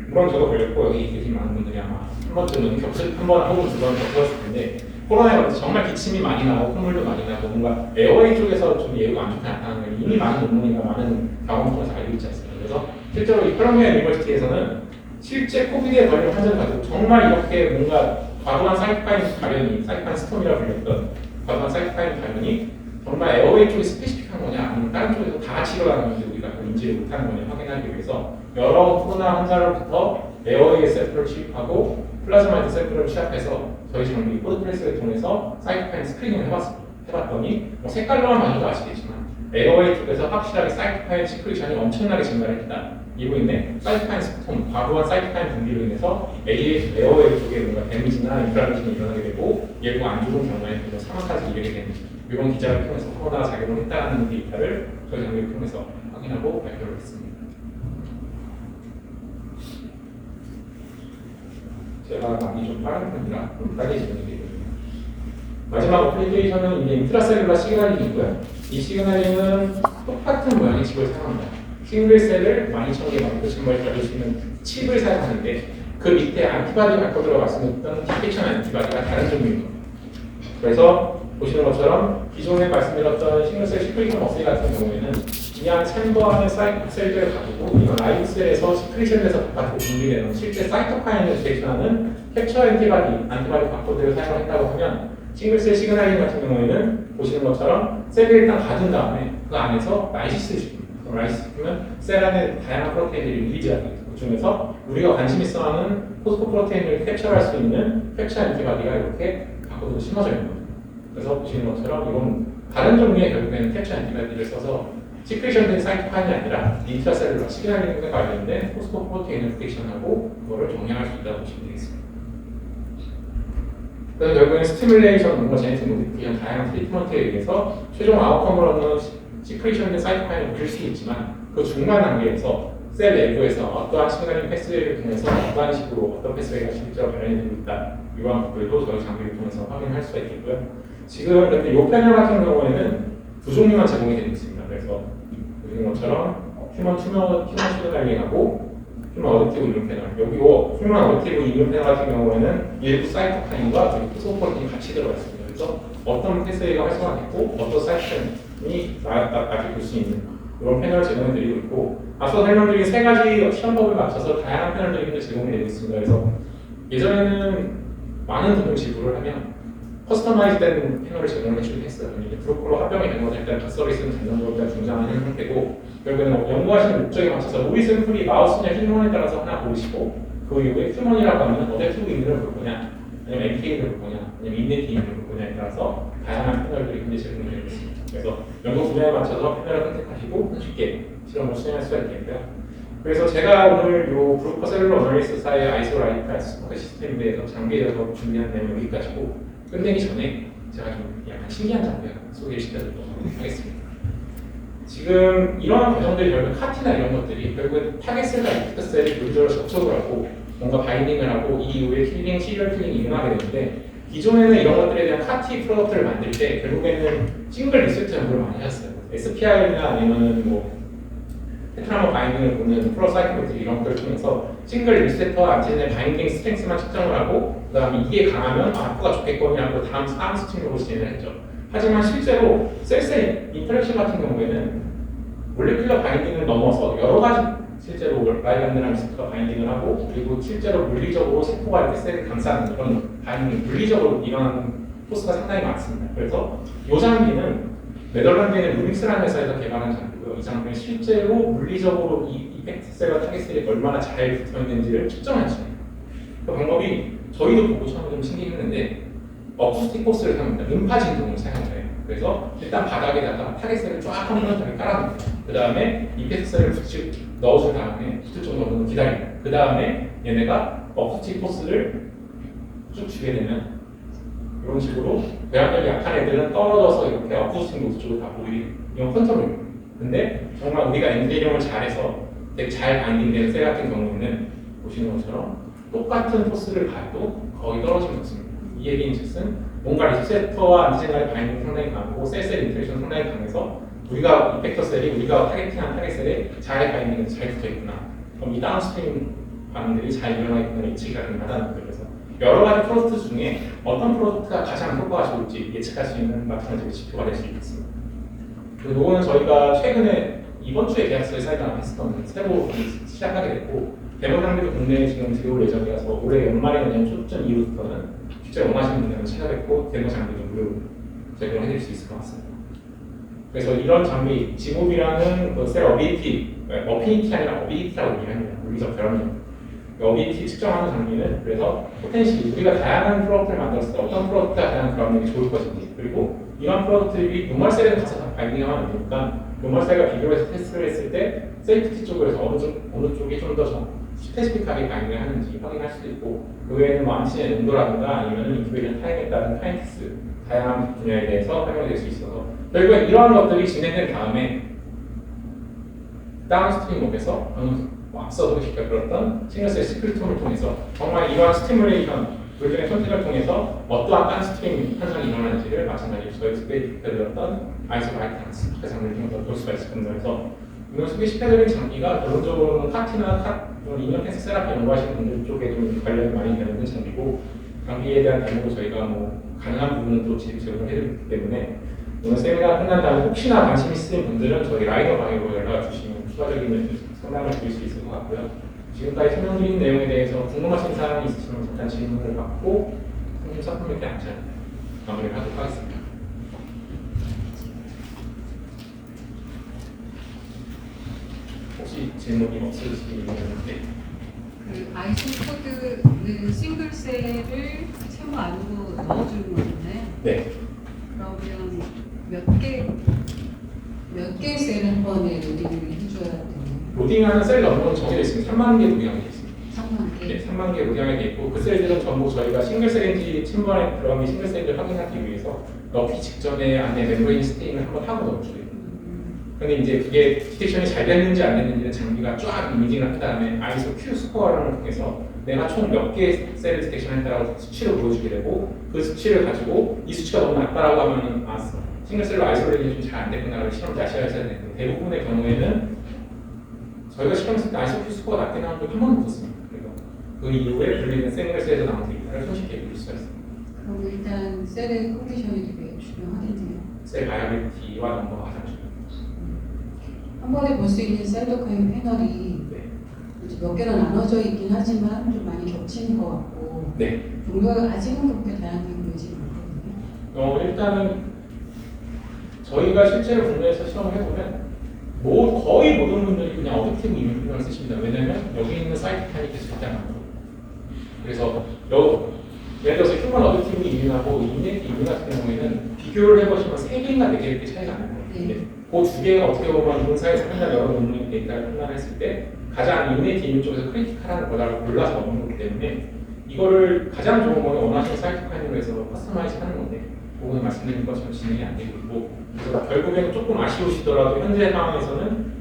물론 저도 걸렸고 여기 계신 많은 분들이 아마 한 번쯤은 한 번 혹은 두 번 겪었을 텐데 코로나에 걸려서 정말 기침이 많이 나고 콧물도 많이 나고 뭔가 에어웨이 쪽에서 좀 예후가 안 좋게 나타나는 걸 이미 많은 논문이나 많은 경험 통해서 알고 있지 않습니까? 그래서 실제로 이 컬럼비아 유니버시티에서는 실제 코비드에 걸린 환자를 가지고 정말 이렇게 뭔가 과도한 사이토카인 발현이 사이토카인 스톰이라 불렸던 과도한 사이토카인 발현이 정말 에어웨이 쪽이 스페시픽한 거냐 아니면 다른 쪽에서 다 같이 일어나는 건지 우리가 인지를 못하는 건지 확인하기 위해서 여러 코로나 환자로부터 에어웨이 샘플을 취입하고 플라즈마이드 샘플을 취합해서 저희 장비 코드프레스를 통해서 사이토카인 스크리닝을 해봤습니다. 해봤더니 색깔로만 봐도 아시겠지만 에어웨이 쪽에서 확실하게 사이토카인 시크리션이 엄청나게 증가를 했다. 이로 인해 사이토카인 스톰, 과부한 사이토카인 분비로 인해서 에어웨이 쪽에 뭔가 데미지나 인플라메이션이 일어나게 되고 일부 안 좋은 경우에 사망까지 이르게 되는 이런 기자를 통해서 코로나가 작용을 했다는 데이터를 저희 장비를 통해서 확인하고 발표를 했습니다. 제가 많이 좀 빠른 편이라 빨리 진행이 되거든요. 마지막 어플리케이션은 이제 인트라셀룰라 시그널링이고요. 이 시그널링은 똑같은 모양의 칩을 사용합니다. 싱글셀을 12,000개 만들 정말 가질 수 있는 칩을 사용하는데 그 밑에 안티바디 바코드로 말씀드렸던 디텍션 안티바디가 다른 종류입니다. 그래서 보시는 것처럼 기존에 말씀드렸던 싱글셀 시크리션 머슬 같은 경우에는 그냥 챔버 안에 셀들을 가지고 이건 라이브 셀에서 시크리션에서 바깥으로 분비되는 실제 사이토카인을 디텍션하는 캡처 안티바디 바코드를 사용했다고 하면 싱글셀 시그널링 같은 경우에는 보시는 것처럼 셀을 일단 가둔 다음에 그 안에서 라이시스를 시킵니다. 라이시스 시키면 셀 안에 다양한 프로테인들이 릴리즈하게 됩니다. 그 중에서 우리가 관심 있어 하는 포스코프로테인을 캡처할 수 있는 캡처 안티바디가 이렇게 바코드로 심어져 있는 겁니다. 그래서 보시는 것처럼 이건 다른 종류의 결국에는 캡처 안티바디를 써서 시크리션된 사이토카인이 아니라 인트라셀룰라 시그널링과 관련된 포스코프로테인을 디텍션하고 그거를 정량할 수 있다고 보시면 되겠습니다. 그래서 결국에는 스티뮬레이션, 뭔가 제네틱 모디피케이션, 다양한 트리트먼트에 의해서 최종 아웃컴을 얻는 시크리션된 사이토카인을 볼 수 있지만 그 중간 단계에서 셀 내부에서 어떠한 시그널링 패스웨이를 통해서 어떠한 식으로 어떤 패스웨이가 실제로 발현이 되고 있다. 이러한 것들도 저희 장비를 통해서 확인할 수가 있겠고요. 지금 근데 이 패널 같은 경우에는 두 종류만 제공이 되고 있습니다. 그래서 보시는 것처럼 휴먼 시그널링하고 휴먼 어댑티브 이뮨 패널. 여기 휴먼 어댑티브 이뮨 패널 같은 경우에는 일부 사이토카인과 포스코프로틴이 같이 들어가 있습니다. 그래서 어떤 패스웨이가 활성화됐고 어떤 사이토카인이 나중에 볼 수 있는 이런 패널을 제공해 드리고 있고 앞서 설명드린 세 가지 시험법을 맞춰서 다양한 패널들이 제공이 되고 있습니다. 그래서 예전에는 많은 분들 지불을 하면 커스터마이즈된 패널을 제공해 주긴 했어요. 브로커로 합병이 된 거는 일단 그 서비스는 전문적으로 중장하는 상태고 결국에는 연구하시는 목적에 맞춰서 우리 샘플이 마우스냐 휴먼에 따라서 하나 고르시고 그 이후에 휴먼이라고 하면 어댑티브 인을 볼 거냐 아니면 MK를 볼 거냐 아니면 인네티 인을 볼 거냐에 따라서 다양한 패널들이 현재 제공이 되고 있습니다. 그래서 연구 분야에 맞춰서 패널을 선택하시고 쉽게 실험을 수행할 수가 있겠고요. 그래서 제가 오늘 이 브로커 셀룰러 어널리시스사의 아이소라이트 시스템에 대해서 장비에 대해서 준비한 내용 여기까지고 끝내기 전에 제가 좀 약간 신기한 장비 소개를 시켜드리도록 하겠습니다. 지금 이러한 과정들이 결국 카티나 이런 것들이 결국은 타겟셀과 이펙터셀이 물리적으로 접촉을 하고 뭔가 바인딩을 하고 이 이후에 킬링, 시리얼 킬링이 일어나게 되는데 기존에는 이런 것들에 대한 카티 프로덕트를 만들 때 결국에는 싱글 리셋 연구를 많이 하셨어요. SPR이나 아니면 뭐 테트라머 바인딩을 보는 프로사이클 이런 것들을 통해서 싱글 리셋터 안티젠의 바인딩 스트렝스만 측정을 하고 그 다음에 이게 강하면 아프가 좋겠거니라고 다음 스팅으로 진행을 했죠. 하지만 실제로 셀 인터랙션 같은 경우에는 몰레큘러 바인딩을 넘어서 여러 가지 실제로 라이간드랑 리셋터가 바인딩을 하고 그리고 실제로 물리적으로 세포가 이렇게 셀을 감싸는 그런 바인딩 물리적으로 일어나는 포스가 상당히 많습니다. 그래서 이 장비는 네덜란드에 있는 루믹스라는 회사에서 개발한 장비고요. 이 장비는 실제로 물리적으로 이 이펙트셀과 타겟셀이 얼마나 잘 붙어있는지를 측정할 수 있는 그 방법이 저희도 보고 처음에 좀 신기했는데 어쿠스틱 포스를 사용합니다. 음파 진동을 사용해요. 그래서 일단 바닥에다가 타겟셀을 쫙 한번 저기 깔아줍니다. 그 다음에 이펙트셀을 붙이 넣어준 다음에 붙을 정도는 기다립니다. 그 다음에 얘네가 어쿠스틱 포스를 쭉 주게 되면 이런 식으로 배합력이 약한 애들은 떨어져서 이렇게 어쿠스틱 노드 쪽으로 다 보이는 이런 컨트롤입니다. 근데 정말 우리가 엔지니어링을 잘해서 되게 잘 바인딩된 셀 같은 경우에는 보시는 것처럼 똑같은 포스를 가도 거의 떨어지는 것입니다. 이 얘기인 즉슨 뭔가 리셉터와 안티젠과의 바인딩이 상당히 강하고 셀 인터랙션 상당히 강해서 우리가 이펙터 셀이 우리가 타겟팅한 타겟 셀에 잘 바인딩해서 잘 붙어있구나. 그럼 이 다운스트림 반응들이 잘 일어나있구나 예측이 가능하다는 거죠. 그래서 여러 가지 프로덕트 중에 어떤 프로덕트가 가장 효과가 좋을지 예측할 수 있는 마찬가지 지표가 될 수 있습니다. 그리고 이거는 저희가 최근에 이번 주에 계약서에 사인했었던 새로 시작하게 됐고 데모 장비도 국내에 지금 들어올 예정이라서 올해 연말에 내년 초점 이후부터는 실제 원하시는 분들은 찾아뵙고 데모 장비도 무료로 제공해드릴 수 있을 것 같습니다. 그래서 이런 장비, 지mov이라는 그셀 어비리티, 어피니티 아니라 어비리티라고 얘기합니다. 물리적 결합력. 어비리티 측정하는 장비는 그래서 포텐시, 우리가 다양한 프로덕트를 만들었을 때 어떤 프로덕트가 다양한 결합력이 좋을 것인지, 그리고 이런 프로덕트들이 노멀 셀에 가서 다 바이딩하면 안 되니까 노멀 셀과 비교해서 테스트를 했을 때 세이프티 쪽에서 어느 쪽이 좀 더 스페시픽하게 바이딩을 하는지 확인할 수도 있고, 그 외에는 뭐 암시의 농도라든가 아니면 인큐베이션 타임에 따른 카이넥스, 다양한 분야에 대해서 활용될 수 있어서 결국엔 이러한 것들이 진행된 다음에 다운스트림 몹에서 앞서도 시켜드렸던 싱글셀 시크릿홈을 통해서 정말 이러한 스티뮬레이션, 불길의 선택을 통해서 어떠한 다운스트림 현상이 일어나는지를 마찬가지로 저희 소개시켜드렸던 아이소바이탄스 장비를 통해서 볼 수가 있을 겁니다. 그래서 이걸 소개시켜드린 장비가 결론적으로는 카티나 인터페이스 세라피 연구하시는 분들 쪽에 좀 관련이 많이 되는 장비고, 장비에 대한 데모도 저희가 뭐 가능한 부분은 또 제공을 해드리기 때문에 오늘 세미나 끝난 다음에 혹시나 관심 있으신 분들은 저희 라이더 방으로 연락 주시면 추가적인 상담을 드릴 수 있을 것 같고요. 지금까지 설명드린 내용에 대해서 궁금하신 사항이 있으시면 잠깐 질문을 받고 선생님 서플멘트 안전 마무리를 하도록 하겠습니다. 혹시 질문이 없으시면 그 아이소 코드는 싱글셀을 세모 안으로 넣어주는 거잖아요. 네. 그러면 몇 개 셀 한 번에 로딩을 해줘야 되나요? 로딩하는 셀 넘버는 정해져 있습니다. 3만 개 로딩하게 되어 있습니다. 3만 개? 네, 3만 개 로딩하게 되어 있고, 그 셀들은 전부 저희가 싱글셀인지 침번에 들어간 싱글셀을 확인하기 위해서 넣기 직전에 안에 멤브레인 스테인을 한번 하고 넣어줘요. 근데 이제 그게 디텍션이 잘 됐는지 안 됐는지는 장비가 쫙 이미징을 한 다음에 아이소 Q 스코어를 통해서 내가 총 몇 개의 셀을 디텍션했다라고 수치를 보여주게 되고, 그 수치를 가지고 이 수치가 너무 낮다라고 하면은 싱글셀로 아이솔레이션이 좀 잘 안 됐구나라고 실험 다시 하셔야 되는데, 대부분의 경우에는 저희가 실험했을 때 아이소 Q 스코어가 낮게 나온 적이 한 번도 없었습니다. 그래서 그 이후에 불리는 싱글셀에서 나온 데이터를 손쉽게 볼 수가 있습니다. 그럼 일단 셀의 컨디션이 되게 중요하겠네요. 셀 바이어빌리티와 넘버가 가장 중요합니다. 한 번에 볼 수 있는 셀도카인 패널이 네. 이제 몇 개로 나눠져 있긴 하지만 좀 많이 겹치는 것 같고, 네. 종류가 아직은 그렇게 다양하게 보이지 않거든요. 일단은 저희가 실제로 국내에서 시험을 해보면 거의 모든 분들이 그냥 어댑티브 이미지 표현을 쓰십니다. 왜냐면 여기 있는 사이트 타입이 절대 안 나와요. 그래서 예를 들어서 휴먼 어댑티브 이미지하고 인넥 이미지 같은 경우에는 비교를 해보시면 3개인가 4개 이렇게 차이가 안 나요. 그 두 개가 어떻게 보면 문사에서 판단 여러 논문 데이터를 판단했을 때 가장 인넥 이미지 쪽에서 크리티컬한 거다를 골라서 넣는 거기 때문에 이거를 가장 좋은 거는 원하시는 사이트 타입으로 해서 커스터마이즈 하는 건데, 그거는 말씀드린 것처럼 진행이 안 되고 있고, 그래서 결국에는 조금 아쉬우시더라도 현재 상황에서는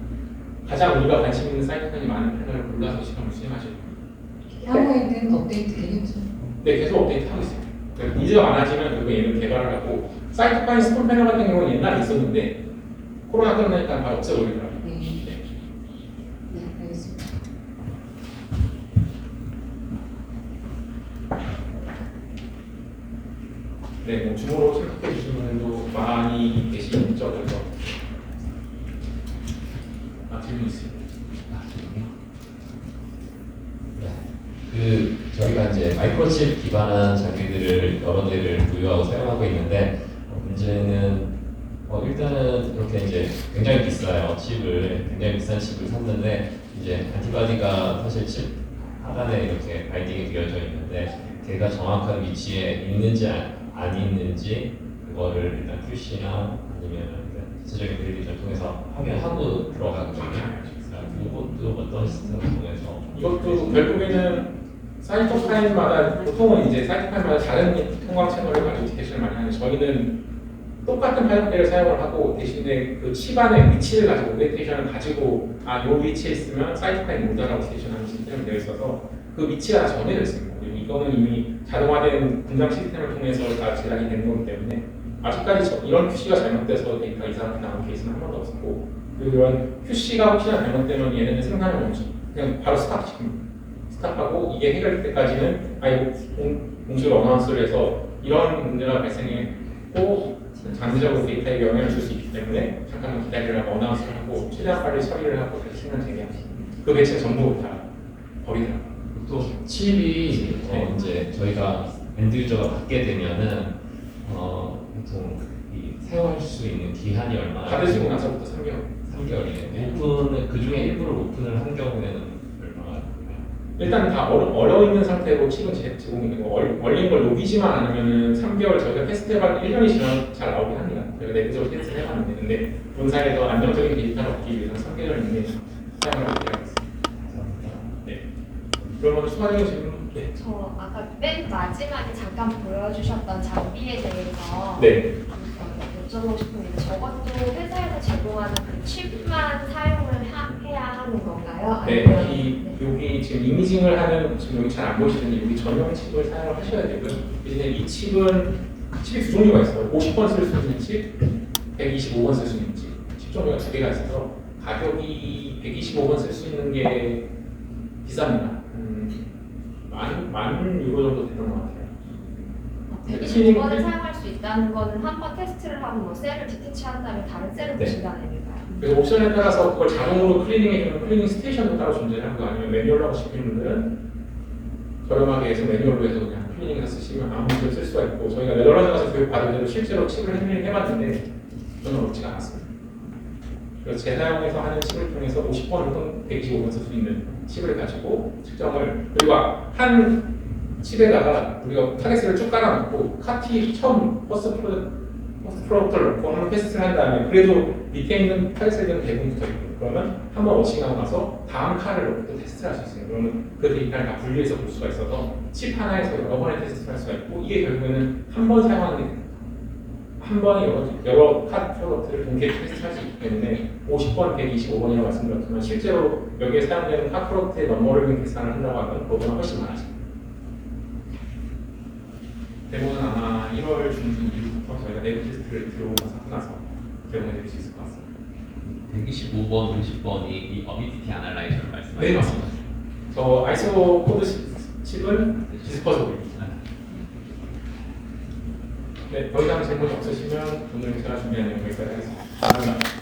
가장 우리가 관심 있는 사이트 타입이 많은 패널을 골라서 시험을 수행하셔야 됩니다. 향후에는 업데이트 되겠죠? 네, 계속 업데이트하고 있습니다. 니즈가 많아지면 결국 얘를 개발을 하고, 사이트 파인 스톤 패널 같은 경우는 옛날에 있었는데 코로나 끝나니까 바로 없애버리더라고요. 네. 네, 알겠습니다. 네, 뭐 줌으로 체크해 주시는 분들도 많이 계시죠. 그래서 질문 있습니다. 저희가 이제 마이크로칩 기반한 장비들을 여러 대를 보유하고 사용하고 있는데, 문제는 일단은 이렇게 이제 굉장히 비싸요. 굉장히 비싼 칩을 샀는데, 이제 안티바디가 사실 칩 하단에 이렇게 바이딩이 되어져 있는데, 걔가 정확한 위치에 있는지 안 있는지 그거를 일단 QC나 아니면 기초적인 베리피케이션을 통해서 확인하고 들어가거든요. 그것도 어떤 시스템을 통해서 이것도 결국에는 사이트 파일마다, 보통은 이제 사이트 파일마다 다른 통광 채널을 가지고 디텍션을 많이 하는데, 저희는 똑같은 파일들을 사용을 하고 대신에 그 칩 안의 위치를 가지고 오리엔테이션을 가지고 요 위치에 있으면 사이트 파일 모드라고 디텍션하는 시스템이 되어 있어서 그 위치가 정해져 있습니다. 그리고 이거는 이미 자동화된 분장 시스템을 통해서 다 제작이 된 거기 때문에 아직까지 이런 QC가 잘못돼서 데이터가 이상하게 나온 케이스는 한 번도 없었고, 그리고 이런 QC가 혹시나 잘못되면 얘네는 생산을 멈춰 그냥 바로 스탑시킵니다. 스탑하고 이게 해결될 때까지는 공식으로 어나운스를 해서 이런 문제가 발생했고 장기적으로 데이터에 영향을 줄 수 있기 때문에 잠깐만 기다리라고 어나운스를 하고 최대한 빨리 처리를 하고 다시 생산 재개합니다. 그 배치는 전부 다 버리더라고요. 또 칩이 이제 저희가 엔드 유저가 받게 되면은 보통 이 사용할 수 있는 기한이 얼마나? 받으시고 나서부터 3개월. 3개월이네요. 오픈 그 중에 일부를 오픈을 한 경우에는 얼마나 되나요? 일단 다 얼어 있는 상태로 칩은 제공이 되고 얼린 걸 녹이지만 않으면은 3개월 저희가 테스트해봤 1년이 지나면 잘 나오긴 합니다. 저희가 내부적으로 테스트를 해봤는데 근데 본사에서 안정적인 데이터를 얻기 위해서는 3개월 이내에 사용을 하도록 하겠습니다. 네. 그러면 추가적인 질문? 네. 저 아까 맨 마지막에 잠깐 보여주셨던 장비에 대해서 네. 여쭤보고 싶은데 저것도 회사에서 제공하는 그 칩만 사용을 해야 하는 건가요? 네, 아니면- 여기 지금 이미징을 하는 지금 여기 잘 안 보이시는데 여기 전용 칩을 사용을 하셔야 되고요. 이제 이 칩은 칩이 두 종류가 있어요. 50번 쓸 수 있는 칩, 125번 쓸 수 있는 칩. 칩 종류가 두 개가 있어서 가격이 125번 쓸 수 있는 게 비쌉니다. 만 유로 정도 되는 것 같아요. 125번을 사용할 수 있다는 거는 한 번 테스트를 하고 뭐 셀을 디테치한 다음에 다른 셀을 네. 보신다는 얘기인가요? 그래서 옵션에 따라서 그걸 자동으로 클리닝해주는 클리닝 스테이션도 따로 존재하고 아니면 매뉴얼로 하고 싶은 분들은 저렴하게 해서 매뉴얼로 해서 그냥 클리닝해서 쓰시면 아무 문제 쓸 수가 있고 저희가 네덜란드 가서 교육 받은 대로 실제로 칩을 해봤는데 저는 어렵지가 않았습니다. 그래서 재사용해서 하는 칩을 통해서 50번 혹은 125번 쓸 수 있는 칩을 가지고 측정을 그리고 한 칩에다가 우리가 타겟셀을 쭉 깔아놓고 카티 처음 퍼스트 프로덕트를 넣고 한번 테스트를 한 다음에 그래도 밑에 있는 타겟셀들은 대부분 붙어있고 그러면 한번 워싱하고 나서 다음 칸을 넣고 또 테스트를 할 수 있어요. 그러면 그 데이터를 다 분리해서 볼 수가 있어서 칩 하나에서 여러 번의 테스트를 할 수가 있고 이게 결국에는 한 번 사용하는 게 됩니다. 한 번에 여러 카 프로덕트를 동시에 테스트할 수 있기 때문에 50번, 125번이라고 말씀드렸지만 실제로 여기에 사용되는 카 프로덕트의 넘버링 계산을 한다고 하면 그보다 훨씬 많아집니다. 대부분 아마 1월 중순 이후부터 저희가 내부 테스트를 들어오고 나서 제공해 드릴 수 있을 것 같습니다. 125번, 50번이 이 어비티티 아날라이저를 말씀하시는 네, 맞습니다. 저 아이소 코드 칩은 디스퍼저블입니다. 네, 더 이상 질문이 없으시면 오늘 제가 준비한 내용 여기까지 하겠습니다. 감사합니다.